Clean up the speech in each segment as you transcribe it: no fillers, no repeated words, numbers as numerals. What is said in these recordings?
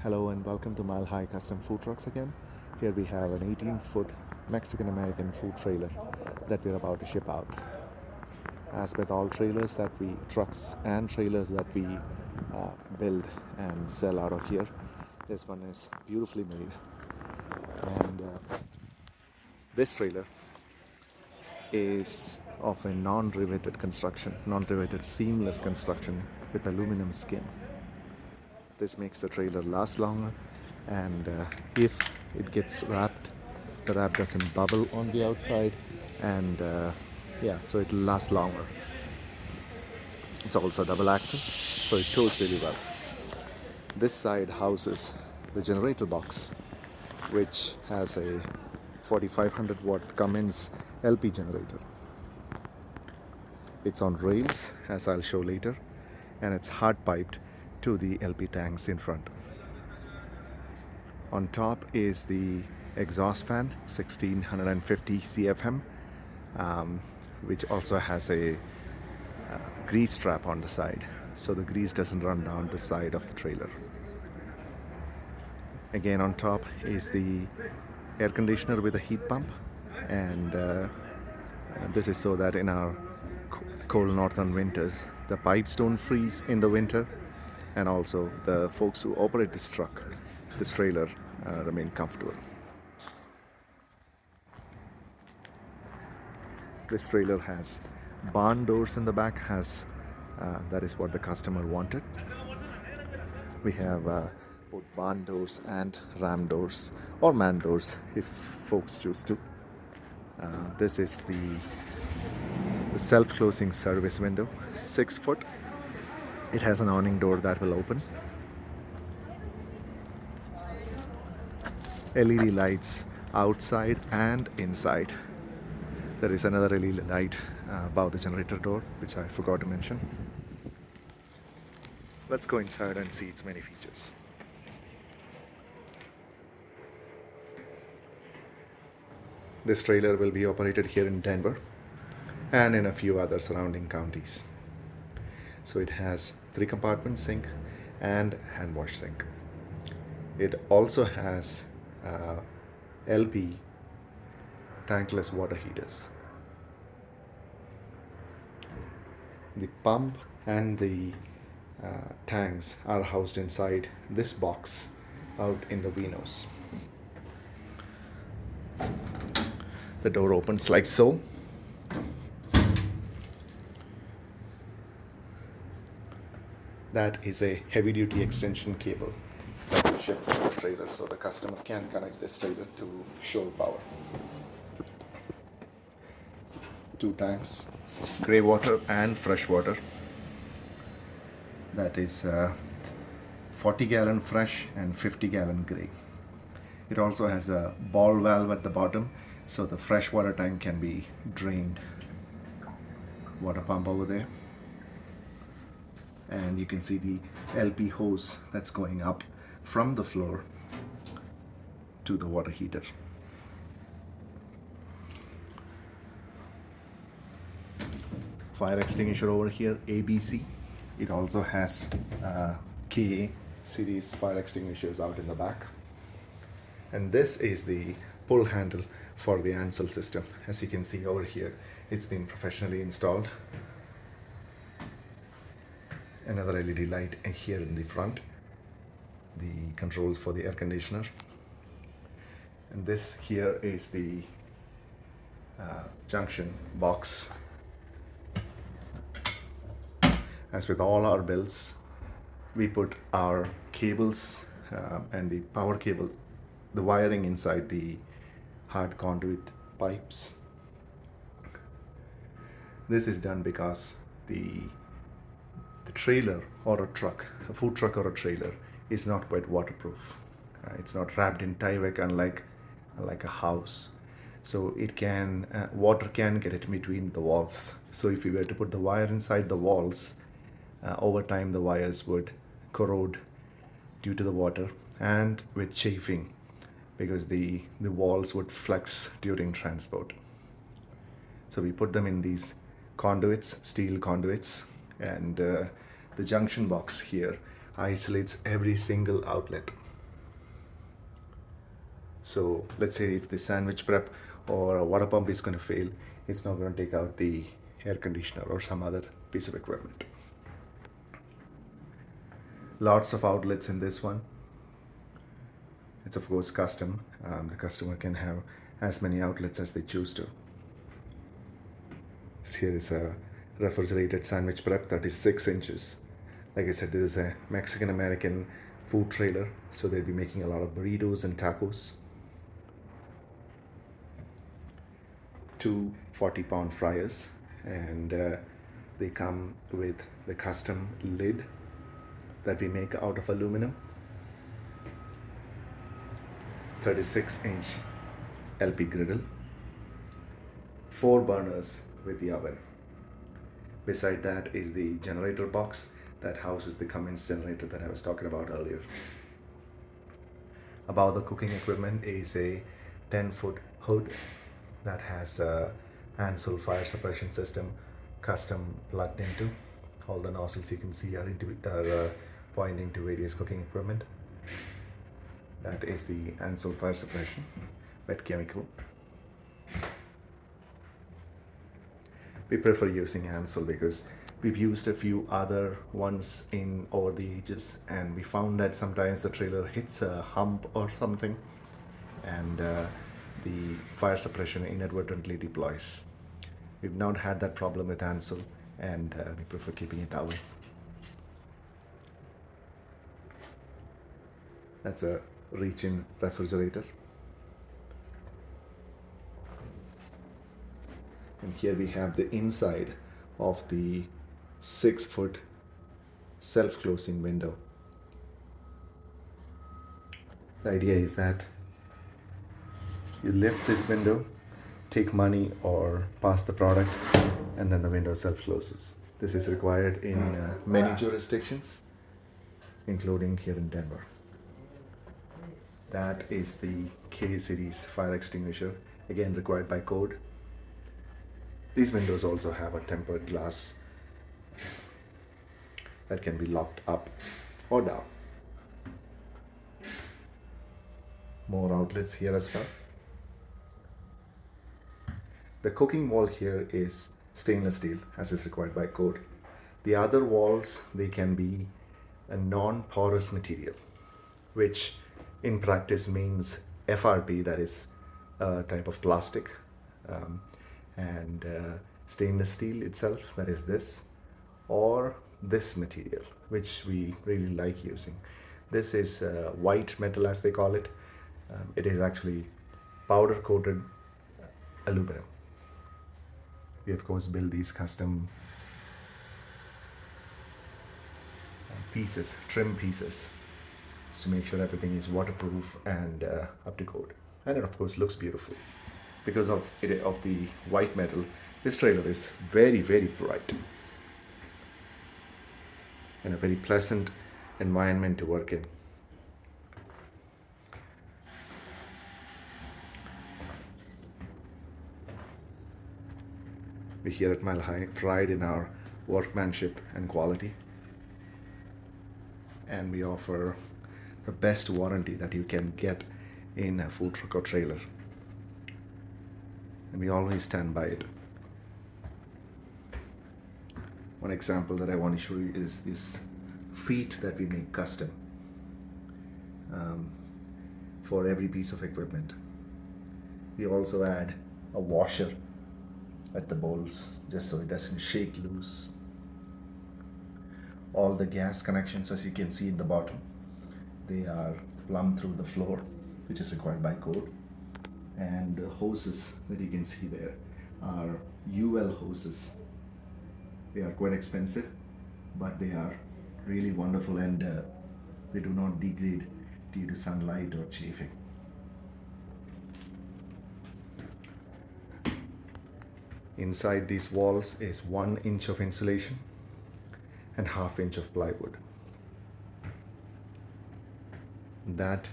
Hello and welcome to Mile High Custom Food Trucks again. Here we have an 18-foot Mexican American food trailer that we're about to ship out. As with all trucks and trailers that we build and sell out of here, this one is beautifully made. And this trailer is of a non-riveted seamless construction with aluminum skin. This makes the trailer last longer, and if it gets wrapped, the wrap doesn't bubble on the outside, and so it'll last longer. It's also double axle, so it tows really well. This side houses the generator box, which has a 4500 watt Cummins LP generator. It's on rails, as I'll show later, and it's hard piped to the LP tanks in front. On top is the exhaust fan, 1650 CFM, which also has a grease trap on the side, so the grease doesn't run down the side of the trailer. Again, on top is the air conditioner with a heat pump, and this is so that in our cold northern winters, the pipes don't freeze in the winter, and also the folks who operate this trailer, remain comfortable. This trailer has barn doors in the back, that is what the customer wanted. We have both barn doors and ram doors, or man doors if folks choose to. This is the self-closing service window, 6 foot. It has an awning door that will open. LED lights outside and inside. There is another LED light above the generator door, which I forgot to mention. Let's go inside and see its many features. This trailer will be operated here in Denver and in a few other surrounding counties. So it has 3-compartment sink and hand wash sink. It also has LP tankless water heaters. The pump and the tanks are housed inside this box out in the Vinos. The door opens like so. That is a heavy-duty extension cable that we ship to the trailer, so the customer can connect this trailer to shore power. 2 tanks, grey water and fresh water. That is 40-gallon fresh and 50-gallon grey. It also has a ball valve at the bottom, so the fresh water tank can be drained. Water pump over there. And you can see the LP hose that's going up from the floor to the water heater. Fire extinguisher over here, ABC. It also has KA series fire extinguishers out in the back. And this is the pull handle for the Ansel system. As you can see over here, it's been professionally installed. Another LED light here in the front, the controls for the air conditioner. And this here is the junction box. As with all our builds, we put our cables and the power cable, the wiring inside the hard conduit pipes. This is done because the trailer or a truck, a food truck or a trailer, is not quite waterproof. It's not wrapped in Tyvek, unlike a house. So it can water can get it between the walls. So if you were to put the wire inside the walls, over time the wires would corrode due to the water and with chafing, because the walls would flex during transport. So we put them in these conduits, steel conduits, and the junction box here isolates every single outlet. So let's say if the sandwich prep or a water pump is going to fail, it's not going to take out the air conditioner or some other piece of equipment. Lots of outlets in this one. It's of course custom. The customer can have as many outlets as they choose to. So here is a refrigerated sandwich prep, 36 inches. Like I said, this is a Mexican American food trailer, so they'll be making a lot of burritos and tacos. Two 40-pound fryers, and they come with the custom lid that we make out of aluminum. 36-inch LP griddle. 4 burners with the oven. Beside that is the generator box that houses the Cummins generator that I was talking about earlier. Above the cooking equipment is a 10-foot hood that has a Ansel fire suppression system custom plugged into. All the nozzles you can see are pointing to various cooking equipment. That is the Ansel fire suppression wet chemical. We prefer using Ansel because we've used a few other ones in over the ages, and we found that sometimes the trailer hits a hump or something, and the fire suppression inadvertently deploys. We've not had that problem with Ansel, and we prefer keeping it that way. That's a reach-in refrigerator. And here we have the inside of the 6-foot self-closing window. The idea is that you lift this window, take money or pass the product, and then the window self-closes. This is required in many jurisdictions, including here in Denver. That is the K-Series fire extinguisher, again required by code. These windows also have a tempered glass that can be locked up or down. More outlets here as well. The cooking wall here is stainless steel, as is required by code. The other walls, they can be a non-porous material, which in practice means FRP, that is a type of plastic, and stainless steel itself, that is this, or this material, which we really like using. This is white metal, as they call it. It is actually powder coated aluminum. We of course build these custom pieces, trim pieces, to make sure everything is waterproof and up to code. And it of course looks beautiful. Because of the white metal, this trailer is very, very bright and a very pleasant environment to work in. We here at Mile High pride in our workmanship and quality, and we offer the best warranty that you can get in a food truck or trailer, and we always stand by it. One example that I want to show you is this feet that we make custom for every piece of equipment. We also add a washer at the bowls just so it doesn't shake loose. All the gas connections, as you can see in the bottom, they are plumbed through the floor, which is required by code. And the hoses that you can see there are UL hoses. They are quite expensive, but they are really wonderful, and they do not degrade due to sunlight or chafing. Inside these walls is 1 inch of insulation and 1/2 inch of plywood. That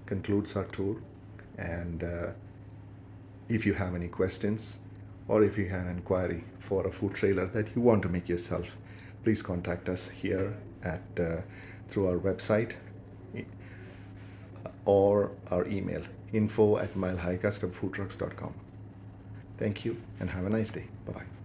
concludes our tour, and if you have any questions or if you have an inquiry for a food trailer that you want to make yourself, please contact us here at through our website or our email info@milehighcustomfoodtrucks.com. Thank you and have a nice day. Bye bye.